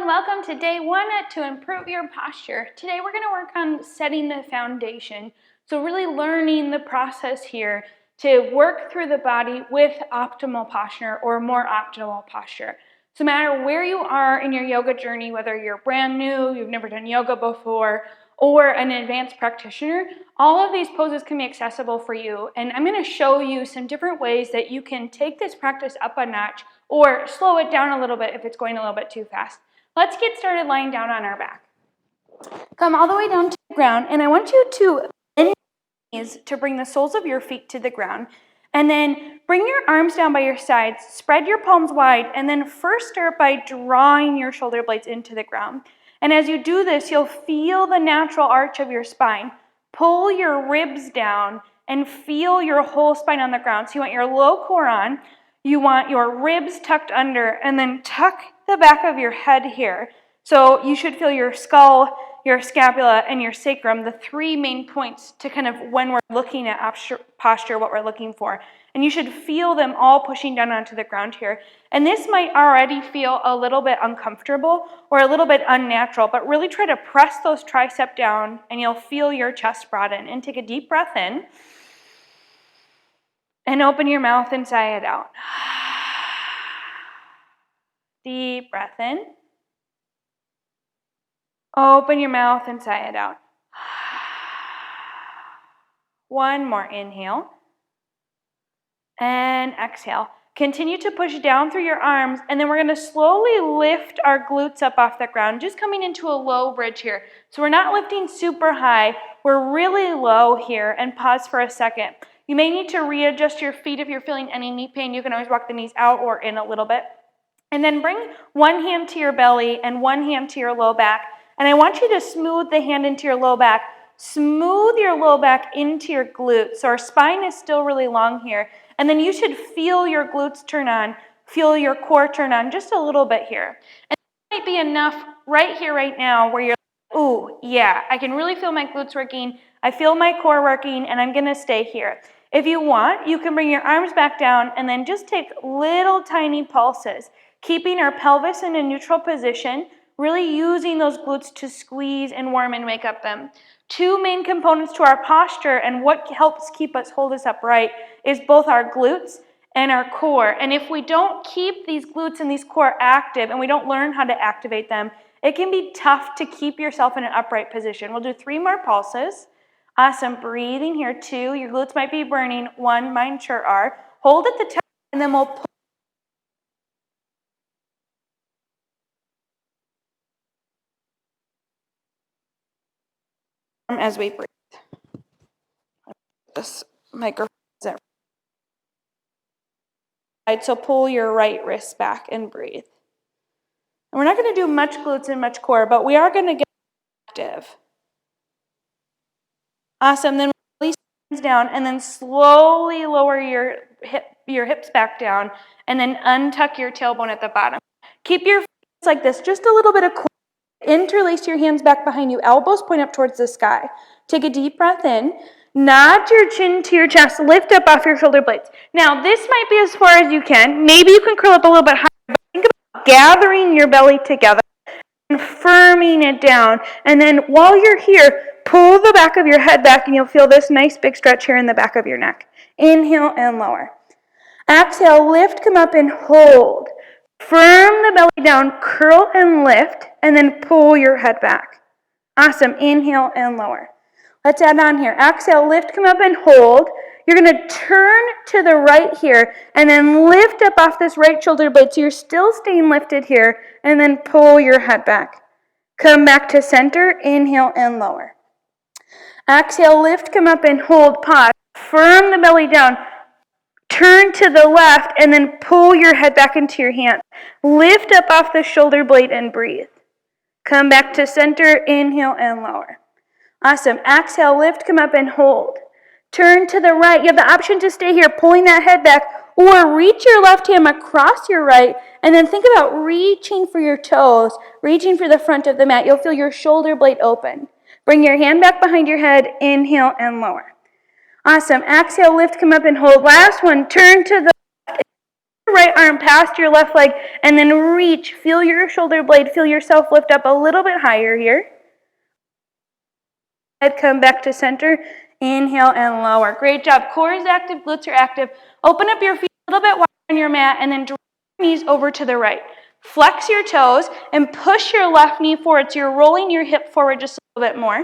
welcome to day one to improve your posture. Today we're going to work on setting the foundation. So really learning the process here to work through the body with optimal posture or more optimal posture. So no matter where you are in your yoga journey, whether you're brand new, you've never done yoga before, or an advanced practitioner, all of these poses can be accessible for you. And I'm going to show you some different ways that you can take this practice up a notch or slow it down a little bit if it's going a little bit too fast. Let's get started lying down on our back. Come all the way down to the ground, and I want you to bend your knees to bring the soles of your feet to the ground. And then bring your arms down by your sides, spread your palms wide, and then first start by drawing your shoulder blades into the ground. And as you do this, you'll feel the natural arch of your spine. Pull your ribs down and feel your whole spine on the ground. So you want your low core on, you want your ribs tucked under, and then tuck the back of your head here. So you should feel your skull, your scapula, and your sacrum, the three main points to kind of when we're looking at posture, what we're looking for. And you should feel them all pushing down onto the ground here. And this might already feel a little bit uncomfortable or a little bit unnatural, but really try to press those triceps down and you'll feel your chest broaden. And take a deep breath in and open your mouth and sigh it out. Deep breath in. Open your mouth and sigh it out. One more inhale. And exhale. Continue to push down through your arms, and then we're going to slowly lift our glutes up off the ground, just coming into a low bridge here. So we're not lifting super high. We're really low here, and pause for a second. You may need to readjust your feet if you're feeling any knee pain. You can always walk the knees out or in a little bit. And then bring one hand to your belly and one hand to your low back. And I want you to smooth the hand into your low back. Smooth your low back into your glutes. So our spine is still really long here. And then you should feel your glutes turn on, feel your core turn on just a little bit here. And that might be enough right here, right now, where you're like, ooh, yeah, I can really feel my glutes working. I feel my core working, and I'm going to stay here. If you want, you can bring your arms back down and then just take little tiny pulses, keeping our pelvis in a neutral position, really using those glutes to squeeze and warm and wake up them. Two main components to our posture and what helps hold us upright is both our glutes and our core. And if we don't keep these glutes and these core active and we don't learn how to activate them, it can be tough to keep yourself in an upright position. We'll do 3 more pulses. Awesome. Breathing here. 2. Your glutes might be burning. 1, mine sure are. Hold at the top, and then we'll pull as we breathe. This microphone isn't right, so pull your right wrist back and breathe. And we're not going to do much glutes and much core, but we are going to get active. Awesome. Then release hands down and then slowly lower your hips back down and then untuck your tailbone at the bottom. Keep your feet like this, just a little bit of core. Interlace your hands back behind you. Elbows point up towards the sky. Take a deep breath in. Nod your chin to your chest. Lift up off your shoulder blades. Now, this might be as far as you can. Maybe you can curl up a little bit higher, but think about gathering your belly together and firming it down. And then while you're here, pull the back of your head back, and you'll feel this nice big stretch here in the back of your neck. Inhale and lower. Exhale, lift, come up and hold. Firm the belly down, curl and lift, and then pull your head back. Awesome. Inhale and lower. Let's add on here. Exhale, lift, come up and hold. You're going to turn to the right here and then lift up off this right shoulder blade so you're still staying lifted here, and then pull your head back. Come back to center. Inhale and lower. Exhale, lift, come up and hold. Pause. Firm the belly down. Turn to the left and then pull your head back into your hands. Lift up off the shoulder blade and breathe. Come back to center. Inhale and lower. Awesome. Exhale, lift, come up and hold. Turn to the right. You have the option to stay here, pulling that head back, or reach your left hand across your right, and then think about reaching for your toes, reaching for the front of the mat. You'll feel your shoulder blade open. Bring your hand back behind your head. Inhale and lower. Awesome. Exhale, lift, come up and hold. Last one. Turn to the right right arm past your left leg, and then reach. Feel your shoulder blade, feel yourself lift up a little bit higher here. Head come back to center. Inhale and lower. Great job. Core is active, glutes are active. Open up your feet a little bit wider on your mat, and then draw your knees over to the right. Flex your toes and push your left knee forward, so you're rolling your hip forward just a little bit more.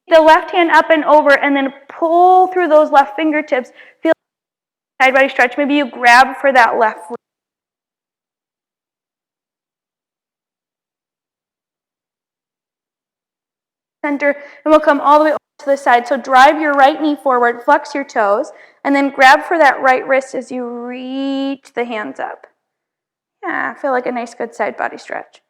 The left hand up and over, and then pull through those left fingertips. Feel side body stretch. Maybe you grab for that left foot. Center, and we'll come all the way over to the side. So drive your right knee forward, flex your toes, and then grab for that right wrist as you reach the hands up. Yeah, I feel like a nice good side body stretch.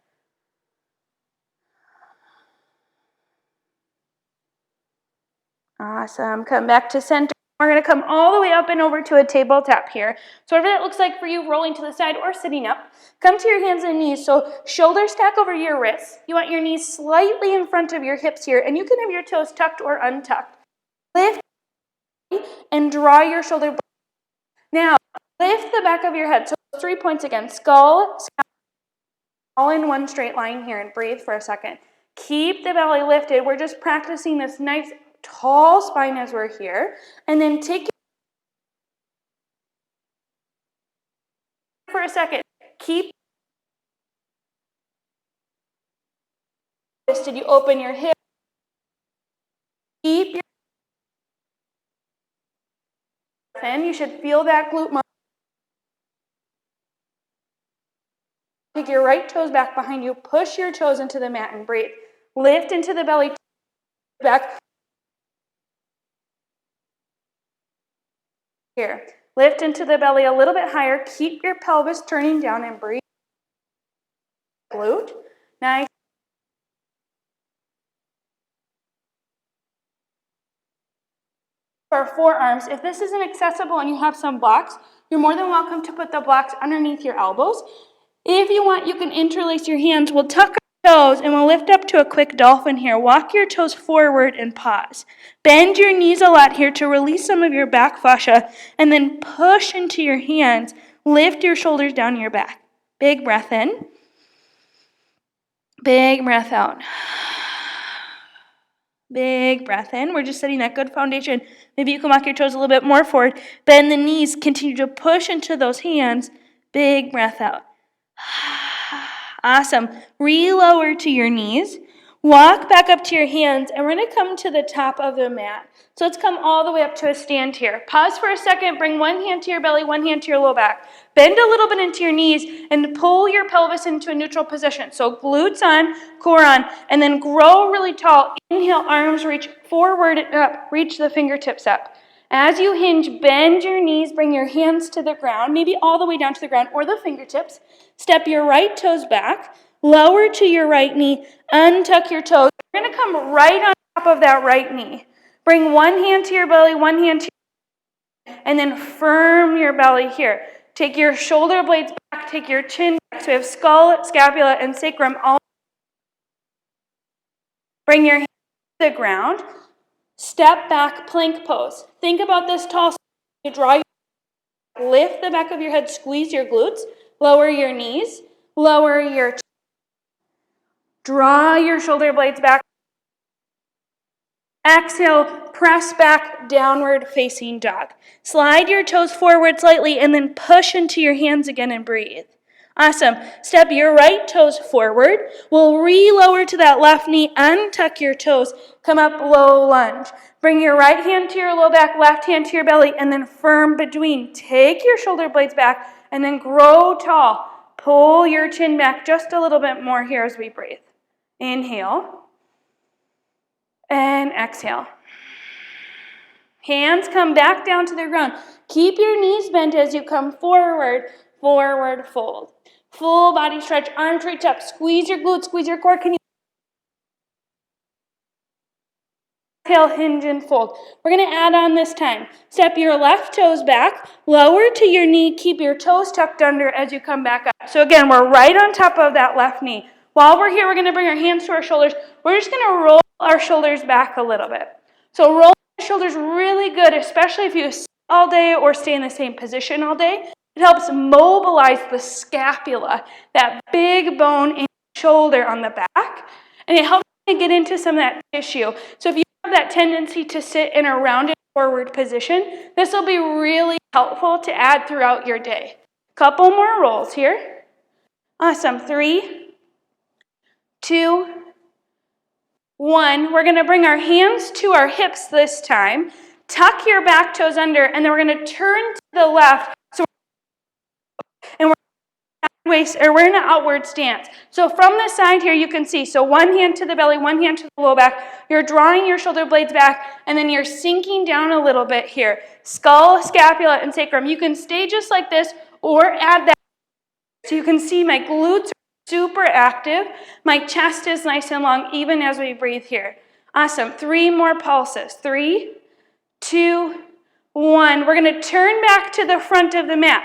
Awesome. Come back to center. We're going to come all the way up and over to a tabletop here. So whatever that looks like for you, rolling to the side or sitting up. Come to your hands and knees. So shoulders stack over your wrists. You want your knees slightly in front of your hips here, and you can have your toes tucked or untucked. Lift and draw your shoulder blades. Now, lift the back of your head. So 3 points again. Skull, scalp, all in one straight line here, and breathe for a second. Keep the belly lifted. We're just practicing this nice tall spine as we're here. And then take for a second. Keep twisted. You open your hip. Keep your breath in. You should feel that glute muscle. Take your right toes back behind you. Push your toes into the mat and breathe. Lift into the belly. Back. Here. Lift into the belly a little bit higher. Keep your pelvis turning down and breathe. Glute. Nice. For forearms, if this isn't accessible and you have some blocks, you're more than welcome to put the blocks underneath your elbows. If you want, you can interlace your hands. We'll tuck our toes and we'll lift up to a quick dolphin here. Walk your toes forward and pause. Bend your knees a lot here to release some of your back fascia, and then push into your hands. Lift your shoulders down your back. Big breath in. Big breath out. Big breath in. We're just setting that good foundation. Maybe you can walk your toes a little bit more forward. Bend the knees. Continue to push into those hands. Big breath out. Awesome. Relower to your knees. Walk back up to your hands, and we're going to come to the top of the mat. So let's come all the way up to a stand here. Pause for a second. Bring one hand to your belly, one hand to your low back. Bend a little bit into your knees and pull your pelvis into a neutral position. So glutes on, core on, and then grow really tall. Inhale, arms reach forward and up. Reach the fingertips up. As you hinge, bend your knees, bring your hands to the ground, maybe all the way down to the ground or the fingertips. Step your right toes back, lower to your right knee, untuck your toes. You're going to come right on top of that right knee. Bring one hand to your belly, one hand to your knee, and then firm your belly here. Take your shoulder blades back, take your chin back. So we have skull, scapula, and sacrum all. Bring your hands to the ground. Step back, plank pose. Think about this tall. You draw your, lift the back of your head, squeeze your glutes, lower your knees, lower your chin. Draw your shoulder blades back. Exhale, press back, downward facing dog. Slide your toes forward slightly and then push into your hands again and breathe. Awesome. Step your right toes forward. We'll re-lower to that left knee, untuck your toes, come up low lunge. Bring your right hand to your low back, left hand to your belly, and then firm between. Take your shoulder blades back and then grow tall. Pull your chin back just a little bit more here as we breathe. Inhale and exhale. Hands come back down to the ground. Keep your knees bent as you come forward, forward fold. Full body stretch, arms reach up. Squeeze your glutes, squeeze your core. Can you exhale, hinge and fold? We're going to add on this time. Step your left toes back, lower to your knee. Keep your toes tucked under as you come back up. So again, we're right on top of that left knee. While we're here, we're going to bring our hands to our shoulders. We're just going to roll our shoulders back a little bit. So roll your shoulders really good, especially if you sit all day or stay in the same position all day. It helps mobilize the scapula, that big bone in the shoulder on the back, and it helps to get into some of that tissue. So if you have that tendency to sit in a rounded forward position, this will be really helpful to add throughout your day. Couple more rolls here. Awesome. 3, 2, 1. We're going to bring our hands to our hips this time. Tuck your back toes under, and then we're going to turn to the left. We're in an outward stance. So from the side here, you can see, so one hand to the belly, one hand to the low back. You're drawing your shoulder blades back, and then you're sinking down a little bit here. Skull, scapula, and sacrum. You can stay just like this, or add that. So you can see my glutes are super active. My chest is nice and long, even as we breathe here. Awesome. 3 more pulses. 3, 2, 1. We're going to turn back to the front of the mat.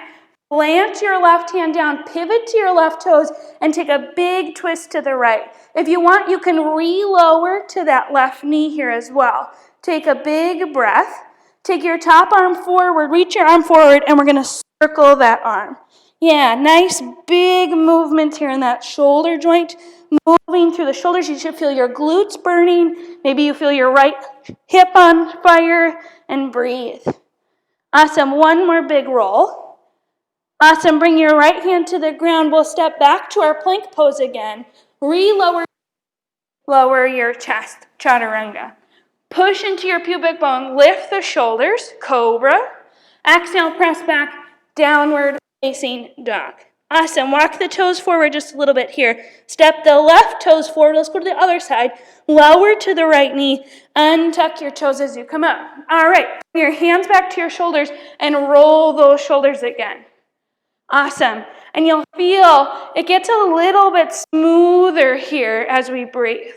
Plant your left hand down, pivot to your left toes, and take a big twist to the right. If you want, you can re-lower to that left knee here as well. Take a big breath. Take your top arm forward, reach your arm forward, and we're going to circle that arm. Yeah, nice big movement here in that shoulder joint. Moving through the shoulders, you should feel your glutes burning. Maybe you feel your right hip on fire, and breathe. Awesome. One more big roll. Awesome. Bring your right hand to the ground. We'll step back to our plank pose again. Lower your chest, chaturanga. Push into your pubic bone. Lift the shoulders, cobra. Exhale, press back, downward facing dog. Awesome. Walk the toes forward just a little bit here. Step the left toes forward. Let's go to the other side. Lower to the right knee. Untuck your toes as you come up. All right. Bring your hands back to your shoulders and roll those shoulders again. Awesome. And you'll feel it gets a little bit smoother here as we breathe.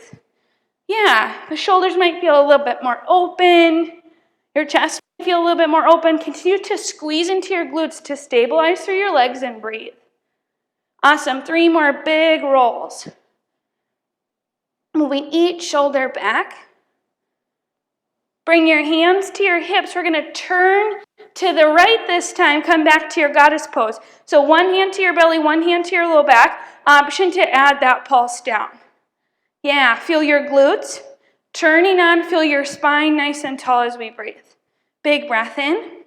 Yeah, the shoulders might feel a little bit more open. Your chest might feel a little bit more open. Continue to squeeze into your glutes to stabilize through your legs and breathe. Awesome. 3 more big rolls. Moving each shoulder back. Bring your hands to your hips. We're going to turn to the right this time. Come back to your goddess pose. So one hand to your belly, one hand to your low back. Option to add that pulse down. Yeah, feel your glutes. Turning on, feel your spine nice and tall as we breathe. Big breath in.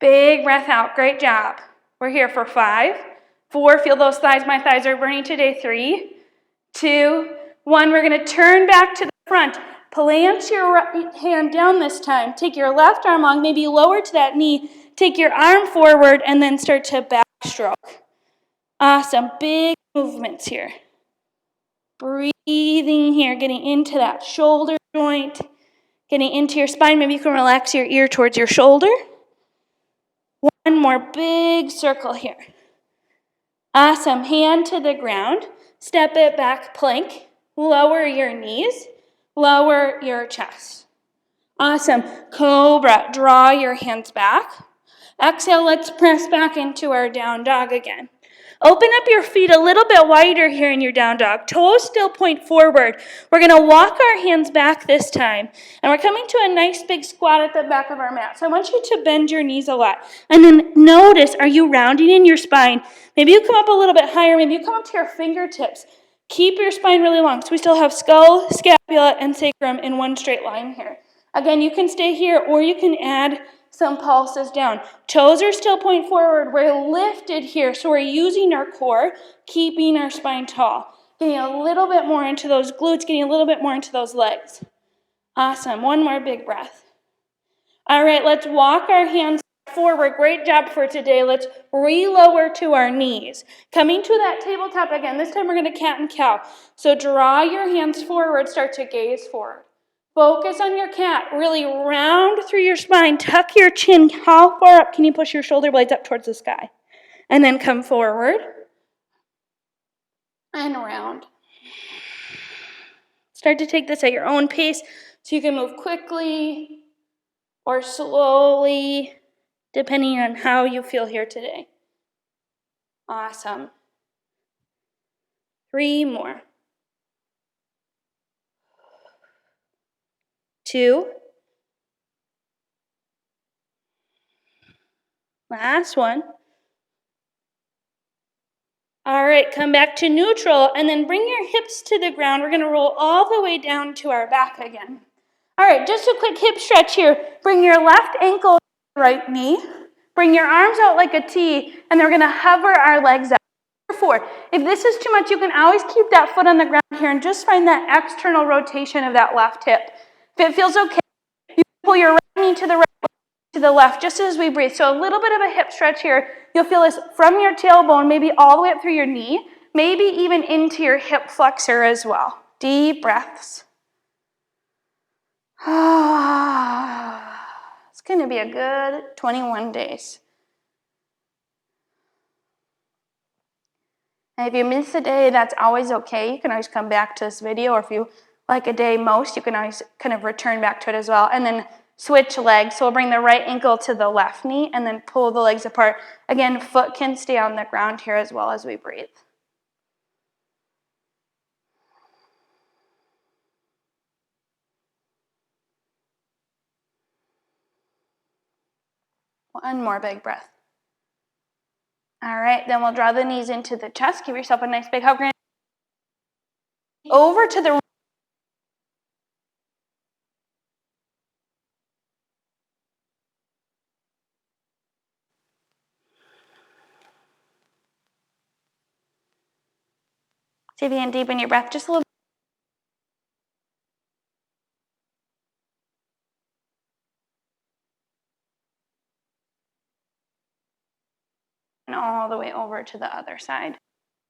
Big breath out. Great job. We're here for 5, 4. Feel those thighs. My thighs are burning today. 3, 2, 1. We're going to turn back to the front. Plant your right hand down this time. Take your left arm long, maybe lower to that knee. Take your arm forward and then start to backstroke. Awesome. Big movements here. Breathing here, getting into that shoulder joint, getting into your spine. Maybe you can relax your ear towards your shoulder. One more big circle here. Awesome. Hand to the ground. Step it back, plank. Lower your knees. Lower your chest. Awesome. Cobra. Draw your hands back. Exhale, let's press back into our down dog again. Open up your feet a little bit wider here in your down dog. Toes still point forward. We're going to walk our hands back this time. And we're coming to a nice big squat at the back of our mat. So I want you to bend your knees a lot. And then notice, are you rounding in your spine? Maybe you come up a little bit higher. Maybe you come up to your fingertips. Keep your spine really long. So we still have skull, scapula, and sacrum in one straight line here. Again, you can stay here or you can add some pulses down. Toes are still point forward. We're lifted here, so we're using our core, keeping our spine tall. Getting a little bit more into those glutes, getting a little bit more into those legs. Awesome. One more big breath. All right, let's walk our hands forward. Great job for today. Let's re-lower to our knees. Coming to that tabletop again. This time we're going to cat and cow. So draw your hands forward, start to gaze forward. Focus on your cat. Really round through your spine. Tuck your chin. How far up can you push your shoulder blades up towards the sky? And then come forward. And round. Start to take this at your own pace so you can move quickly or slowly, depending on how you feel here today. Awesome. 3 more. 2. Last one. All right, come back to neutral and then bring your hips to the ground. We're gonna roll all the way down to our back again. All right, just a quick hip stretch here. Bring your left ankle to the right knee. Bring your arms out like a T, and then we're gonna hover our legs up. 4. If this is too much, you can always keep that foot on the ground here and just find that external rotation of that left hip. If it feels okay, you pull your right knee to the right, to the left, just as we breathe. So a little bit of a hip stretch here. You'll feel this from your tailbone, maybe all the way up through your knee, maybe even into your hip flexor as well. Deep breaths. It's going to be a good 21 days. And if you miss a day, that's always okay. You can always come back to this video, or if you like a day most, you can always kind of return back to it as well. And then switch legs. So we'll bring the right ankle to the left knee and then pull the legs apart. Again, foot can stay on the ground here as well as we breathe. One more big breath. All right, then we'll draw the knees into the chest. Give yourself a nice big hug. Over to the see if you can deepen your breath just a little bit. And all the way over to the other side.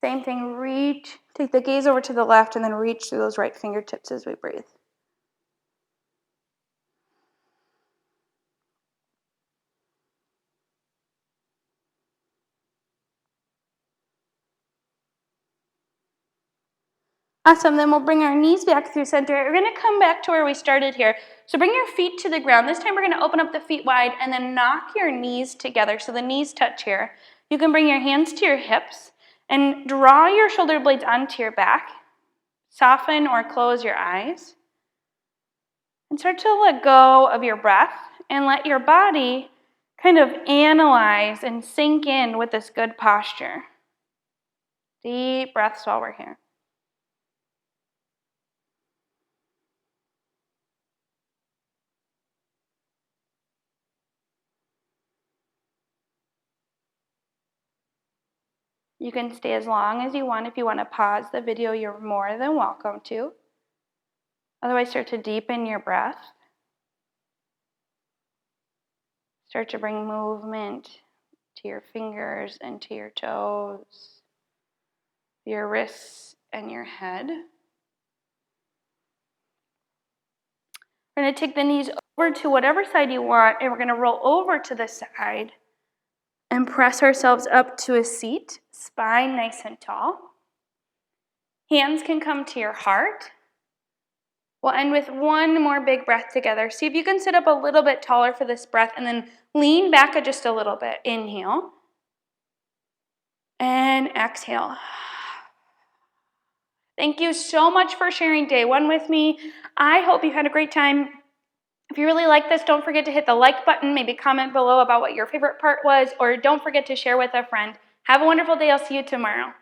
Same thing, reach, take the gaze over to the left and then reach through those right fingertips as we breathe. Awesome, then we'll bring our knees back through center. We're gonna come back to where we started here. So bring your feet to the ground. This time we're gonna open up the feet wide and then knock your knees together so the knees touch here. You can bring your hands to your hips and draw your shoulder blades onto your back. Soften or close your eyes. And start to let go of your breath and let your body kind of analyze and sink in with this good posture. Deep breaths while we're here. You can stay as long as you want. If you want to pause the video, you're more than welcome to. Otherwise, start to deepen your breath. Start to bring movement to your fingers and to your toes, your wrists and your head. We're going to take the knees over to whatever side you want, and we're going to roll over to the side and press ourselves up to a seat, spine nice and tall. Hands can come to your heart. We'll end with one more big breath together. See if you can sit up a little bit taller for this breath and then lean back just a little bit. Inhale. And exhale. Thank you so much for sharing day one with me. I hope you had a great time. If you really like this, don't forget to hit the like button. Maybe comment below about what your favorite part was, or don't forget to share with a friend. Have a wonderful day. I'll see you tomorrow.